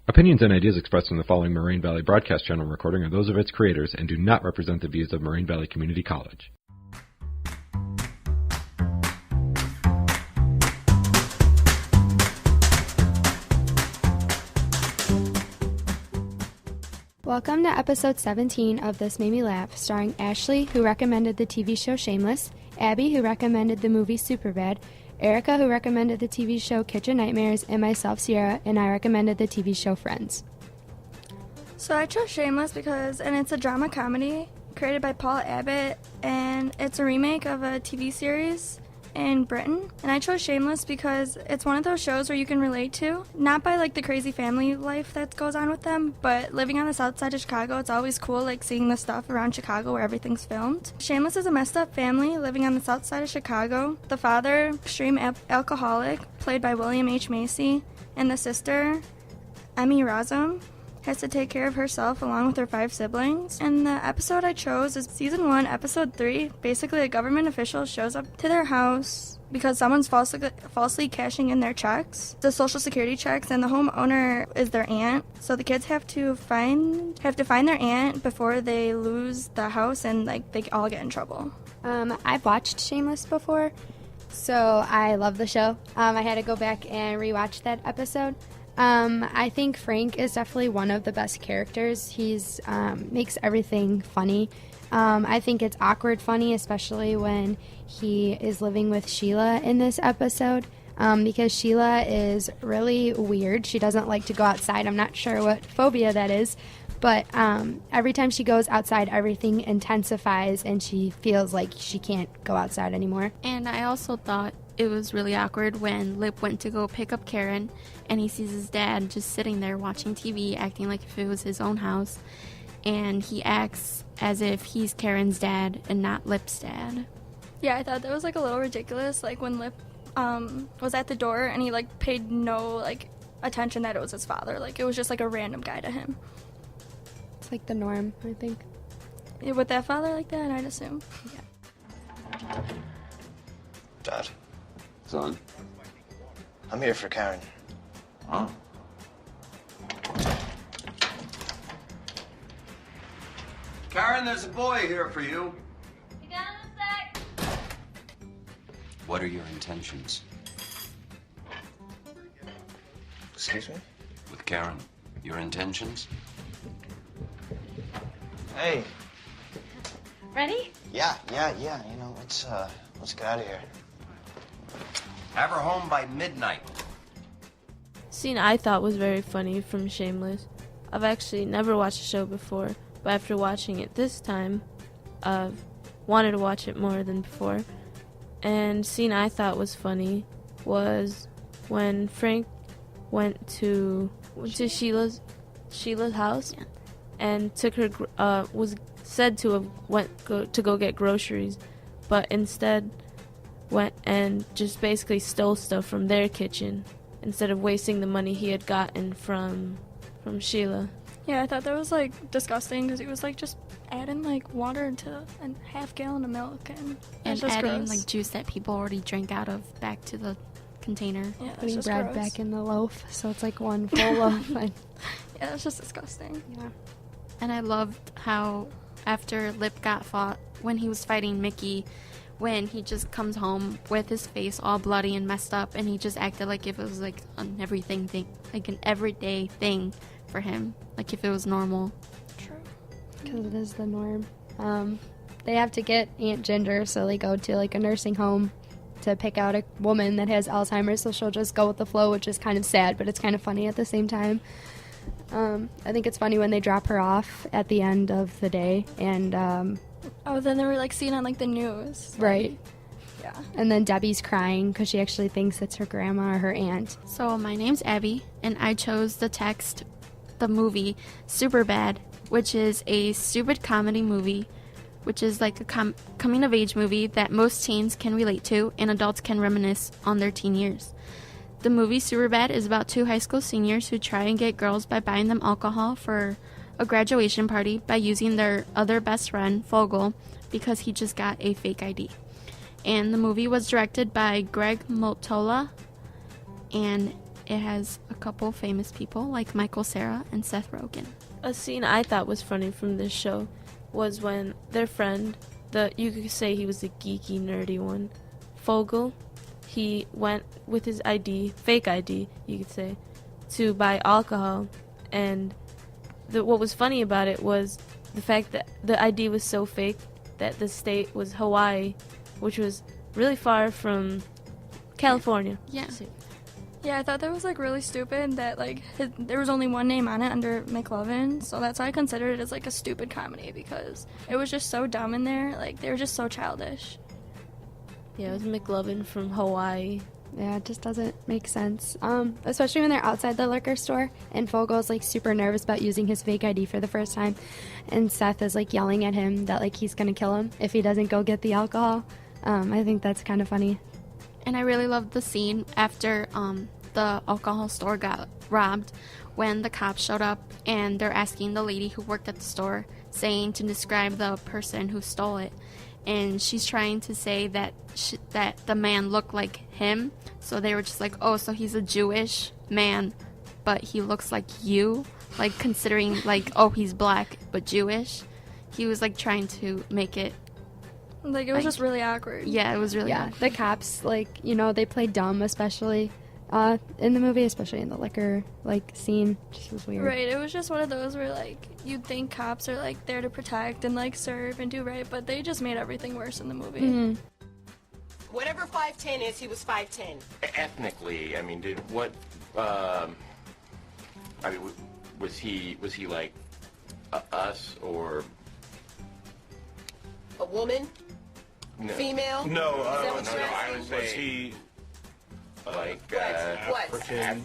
Opinions and ideas expressed in the following Moraine Valley Broadcast Channel recording are those of its creators and do not represent the views of Moraine Valley Community College. Welcome to episode 17 of This Made Me Laugh, starring Ashley, who recommended the TV show Shameless, Abby, who recommended the movie Superbad, Erika, who recommended the TV show Kitchen Nightmares, and myself, Sierra, and I recommended the TV show Friends. So I chose Shameless because it's a drama comedy created by Paul Abbott, and it's a remake of a TV series in Britain. And I chose Shameless because it's one of those shows where you can relate to, not by like the crazy family life that goes on with them, but living on the south side of Chicago, it's always cool like seeing the stuff around Chicago where everything's filmed. Shameless is a messed up family living on the south side of Chicago. The father, extreme alcoholic, played by William H. Macy, and the sister, Emmy Rossum, has to take care of herself along with her 5 siblings. And the episode I chose is season 1, episode 3. Basically, a government official shows up to their house because someone's falsely cashing in their checks, the social security checks, and the homeowner is their aunt. So the kids have to find their aunt before they lose the house, and like they all get in trouble. I've watched Shameless before, so I love the show. I had to go back and rewatch that episode. I think Frank is definitely one of the best characters. He's makes everything funny. I think it's awkward funny, especially when he is living with Sheila in this episode, because Sheila is really weird. She doesn't like to go outside. I'm not sure what phobia that is, but every time she goes outside, everything intensifies, and she feels like she can't go outside anymore. And I also thought it was really awkward when Lip went to go pick up Karen, and he sees his dad just sitting there watching TV, acting like if it was his own house, and he acts as if he's Karen's dad and not Lip's dad. Yeah, I thought that was like a little ridiculous, like when Lip was at the door and he like paid no like attention that it was his father. Like it was just like a random guy to him. It's like the norm, I think. Yeah, with that father like that, I'd assume. Yeah. Dad, Son? I'm here for Karen. Huh? Karen, there's a boy here for you. Be down in a sec. What are your intentions? Excuse me? With Karen, your intentions? Hey. Ready? Yeah. You know, let's get out of here. Have her home by midnight. Scene I thought was very funny from Shameless. I've actually never watched the show before, but after watching it this time, I've wanted to watch it more than before. And scene I thought was funny was when Frank went to Sheila's house, Yeah. and took her was said to have to go get groceries, but instead went and just basically stole stuff from their kitchen instead of wasting the money he had gotten from Sheila. Yeah, I thought that was like disgusting because he was like just adding like water to a half gallon of milk and And just adding gross. like juice that people already drank out of back to the container. Yeah, it's Putting just bread gross. back in the loaf, so it's like one full loaf. Yeah, it's just disgusting. Yeah. And I loved how after Lip got fought, when he was fighting Mickey, when he just comes home with his face all bloody and messed up, and he just acted like if it was like an everything thing, like an everyday thing for him, like if it was normal. True. Because it is the norm. They have to get Aunt Ginger, so they go to like a nursing home to pick out a woman that has Alzheimer's, so she'll just go with the flow, which is kind of sad, but it's kind of funny at the same time. I think it's funny when they drop her off at the end of the day, and Then they were like seen on like the news. right, Yeah. and then Debbie's crying because she actually thinks it's her grandma or her aunt. So my name's Abby, and I chose the movie Superbad, which is a stupid comedy movie, which is like a coming-of-age movie that most teens can relate to and adults can reminisce on their teen years. The movie Superbad is about 2 high school seniors who try and get girls by buying them alcohol for a graduation party by using their other best friend, Fogel, because he just got a fake ID. And the movie was directed by Greg Motola, and it has a couple famous people like Michael Cera and Seth Rogen. A scene I thought was funny from this show was when their friend, you could say he was the geeky, nerdy one, Fogel, he went with his ID, fake ID, you could say, to buy alcohol. And what was funny about it was the fact that the ID was so fake that the state was Hawaii, which was really far from California. Yeah. Yeah, I thought that was like really stupid that like there was only one name on it under McLovin, so that's why I considered it as like a stupid comedy because it was just so dumb in there. Like they were just so childish. Yeah, it was McLovin from Hawaii. Yeah, it just doesn't make sense. Especially when they're outside the liquor store and Fogel's like super nervous about using his fake ID for the first time, and Seth is like yelling at him that like he's gonna kill him if he doesn't go get the alcohol. I think that's kind of funny. And I really loved the scene after the alcohol store got robbed when the cops showed up and they're asking the lady who worked at the store, saying to describe the person who stole it. And she's trying to say that that the man looked like him. So they were just like, oh, so he's a Jewish man, but he looks like you? Like, considering, like, oh, he's black, but Jewish. He was, like, trying to make it. Like, it was just really awkward. Yeah, it was really Yeah, awkward. the cops, like, you know, they play dumb, especially in the movie, especially in the liquor, like, scene. Just was weird. Right, it was just one of those where, like, you'd think cops are, like, there to protect and, like, serve and do right, but they just made everything worse in the movie. Mm-hmm. Whatever 5'10" is, he was 5'10". Ethnically, I mean, I mean, was he like us or A woman? no? Female? No, that what you're I asking? would say was he like What? African?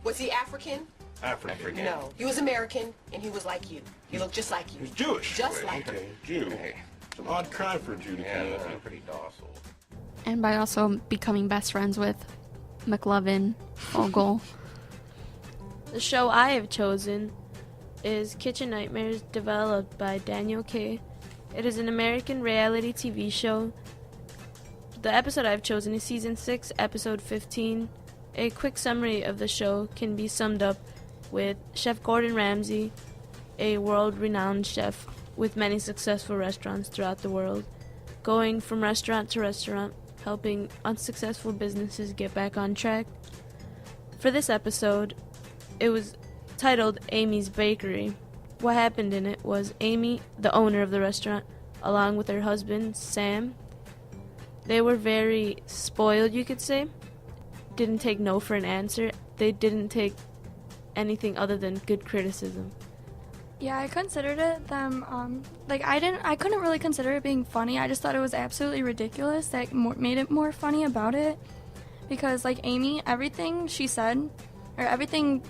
Was he African? African. No. He was American, and he was like you. He looked just like you. He's Jewish. Just like okay. you. Jew. Hey. It's an odd crime for a Jew to Yeah, kill. he's pretty docile. And by also becoming best friends with McLovin, Fogel. The show I have chosen is Kitchen Nightmares, developed by Daniel K. It is an American reality TV show. The episode I've chosen is Season 6, Episode 15. A quick summary of the show can be summed up with Chef Gordon Ramsay, a world-renowned chef with many successful restaurants throughout the world, going from restaurant to restaurant, helping unsuccessful businesses get back on track. For this episode, it was titled Amy's Bakery. What happened in it was Amy, the owner of the restaurant, along with her husband, Sam, they were very spoiled, you could say. Didn't take no for an answer. They didn't take anything other than good criticism. Yeah, I considered it I couldn't really consider it being funny. I just thought it was absolutely ridiculous. That made it more funny about it, because like Amy, everything she said, or everything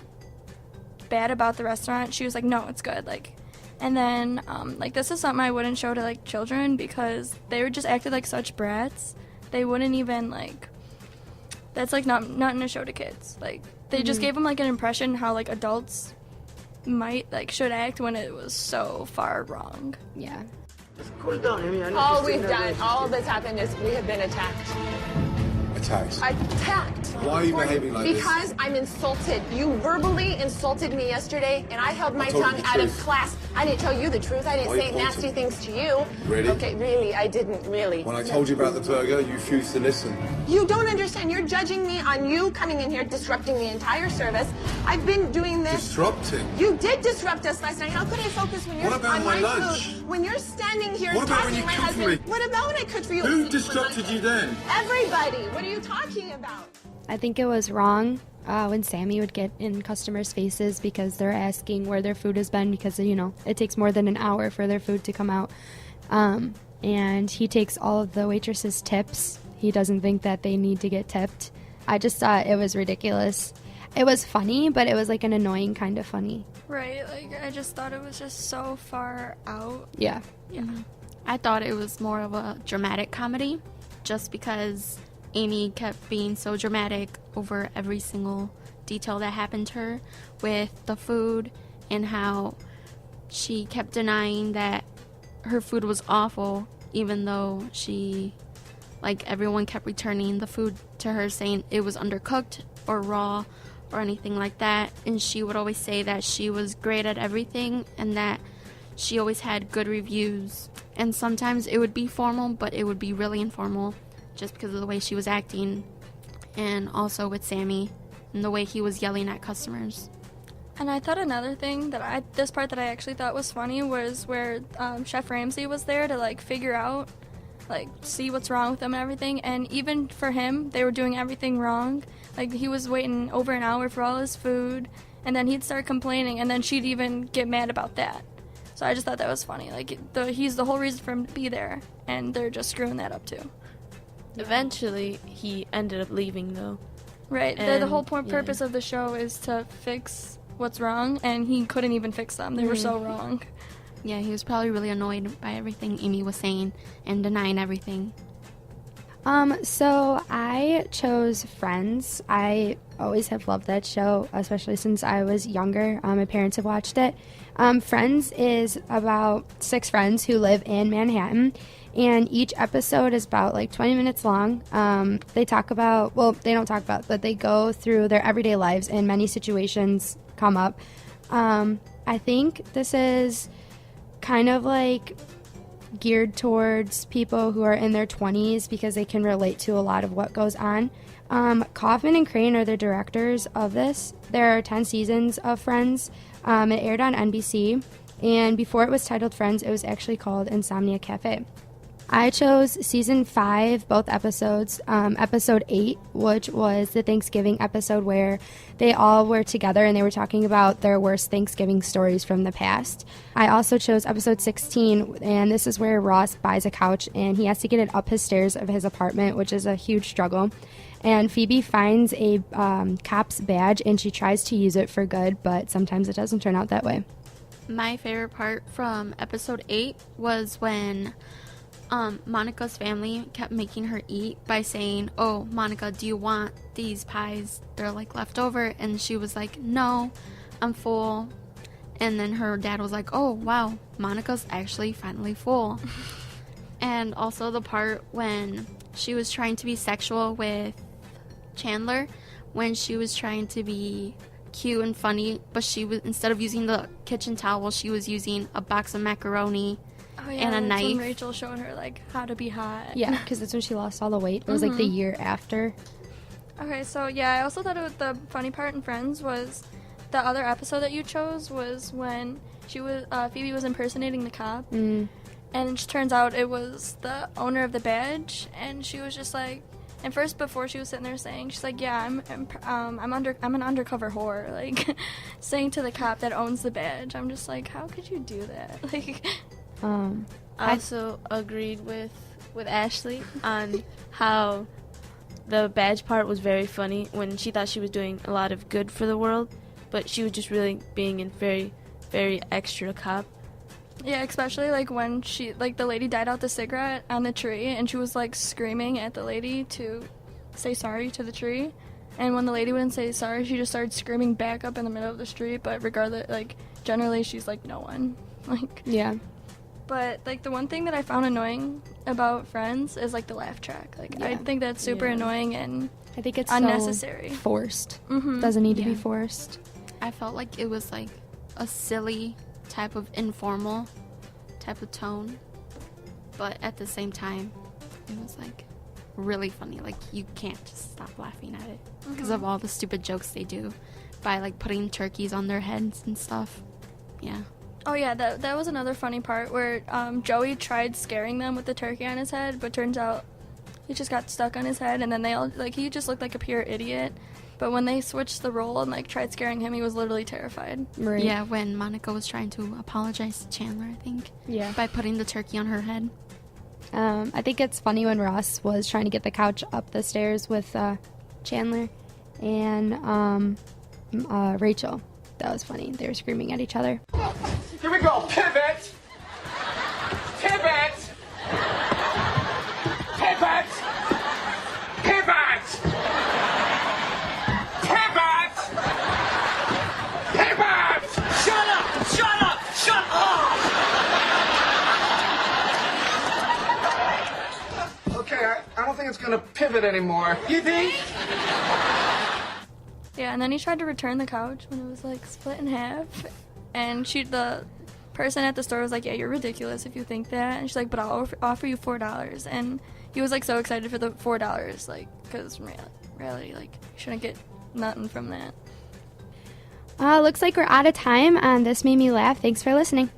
bad about the restaurant, she was like, no, it's good. Like, and then like this is something I wouldn't show to like children because they were just acted like such brats. They wouldn't even like. That's like not in a show to kids. Like they just gave them like an impression how like adults might like should act when it was so far wrong. Yeah. All we've done, all that's happened is we have been attacked. Attacked? Attacked. Why are you behaving like this? Because I'm insulted. You verbally insulted me yesterday, and I held my told you tongue the out of truth. class. I didn't tell you the truth. I didn't Why are you say pointing? nasty things to you. Really? Okay, really, I didn't really. When I told you about the burger, you refused to listen. You don't understand. You're judging me on you coming in here, disrupting the entire service. I've been doing this. Disrupting? You did disrupt us last night. How could I focus when you're What about on my my lunch? food? When you're standing here What about talking when you to my cooked for husband. me? What about when I cooked for you? Who disrupted you then? Everybody. What are you talking about? I think it was wrong when Sammy would get in customers' faces because they're asking where their food has been because, you know, it takes more than an hour for their food to come out. And he takes all of the waitresses' tips. He doesn't think that they need to get tipped. I just thought it was ridiculous. It was funny, but it was like an annoying kind of funny. Right, like I just thought it was just so far out. Yeah. Yeah. I thought it was more of a dramatic comedy just because Amy kept being so dramatic over every single detail that happened to her with the food and how she kept denying that her food was awful even though everyone kept returning the food to her saying it was undercooked or raw or anything like that, and she would always say that she was great at everything and that she always had good reviews. And sometimes it would be formal, but it would be really informal just because of the way she was acting, and also with Sammy and the way he was yelling at customers. And I thought another thing this part that I actually thought was funny was where Chef Ramsay was there to like figure out, like see what's wrong with them and everything. And even for him, they were doing everything wrong. Like he was waiting over an hour for all his food, and then he'd start complaining, and then she'd even get mad about that. So I just thought that was funny. Like he's the whole reason for him to be there, and they're just screwing that up too. Eventually, he ended up leaving though. Right. The whole purpose of the show is to fix what's wrong, and he couldn't even fix them. They were so wrong. Yeah, he was probably really annoyed by everything Amy was saying and denying everything. So I chose Friends. I always have loved that show, especially since I was younger. My parents have watched it. Friends is about 6 friends who live in Manhattan, and each episode is about like 20 minutes long. They talk about, well, they don't talk about, but they go through their everyday lives, and many situations come up. I think this is kind of like geared towards people who are in their 20s because they can relate to a lot of what goes on. Kaufman and Crane are the directors of this. There are 10 seasons of Friends. It aired on NBC, and before it was titled Friends, it was actually called Insomnia Cafe. I chose season 5, both episodes. Episode 8, which was the Thanksgiving episode where they all were together and they were talking about their worst Thanksgiving stories from the past. I also chose episode 16, and this is where Ross buys a couch and he has to get it up his stairs of his apartment, which is a huge struggle. And Phoebe finds a cop's badge and she tries to use it for good, but sometimes it doesn't turn out that way. My favorite part from episode 8 was when Monica's family kept making her eat by saying, "Oh, Monica, do you want these pies? They're like left over." And she was like, "No, I'm full." And then her dad was like, "Oh, wow, Monica's actually finally full." And also the part when she was trying to be sexual with Chandler, when she was trying to be cute and funny, but she was, instead of using the kitchen towel, she was using a box of macaroni. Oh, yeah, and a knife. when Rachel showed her like how to be hot. Yeah, because that's when she lost all the weight. It was like the year after. Okay, so yeah, I also thought the funny part in Friends was the other episode that you chose was when Phoebe was impersonating the cop, and it just turns out it was the owner of the badge, and she was just like, and first before she was sitting there saying, she's like, "Yeah, I'm an undercover whore," like saying to the cop that owns the badge. I'm just like, how could you do that? Like. I also agreed with Ashley on how the badge part was very funny when she thought she was doing a lot of good for the world, but she was just really being a very, very extra cop. Yeah, especially like when the lady died out the cigarette on the tree, and she was like screaming at the lady to say sorry to the tree. And when the lady wouldn't say sorry, she just started screaming back up in the middle of the street. But regardless, like generally, she's like no one. Like yeah. But, like, the one thing that I found annoying about Friends is, like, the laugh track. Like, I think that's super annoying and I think it's unnecessary. So forced. Doesn't need to be forced. I felt like it was, like, a silly type of informal type of tone. But at the same time, it was, like, really funny. Like, you can't just stop laughing at it because of all the stupid jokes they do by, like, putting turkeys on their heads and stuff. Yeah. Oh, yeah, that was another funny part where Joey tried scaring them with the turkey on his head, but turns out he just got stuck on his head, and then they all, like, he just looked like a pure idiot. But when they switched the role and, like, tried scaring him, he was literally terrified. Right. Yeah, when Monica was trying to apologize to Chandler, I think. Yeah. By putting the turkey on her head. I think it's funny when Ross was trying to get the couch up the stairs with Chandler and Rachel. That was funny. They were screaming at each other. Here we go. Pivot. Pivot. Pivot. Pivot. Pivot. Pivot. Shut up. Shut up. Shut up. Okay, I don't think it's going to pivot anymore. You think? Yeah, and then he tried to return the couch when it was like split in half, and the person at the store was like, "Yeah, you're ridiculous if you think that." And she's like, "But I'll offer you $4." And he was like so excited for the $4, like, because reality, like, you shouldn't get nothing from that. Looks like we're out of time. This made me laugh. Thanks for listening.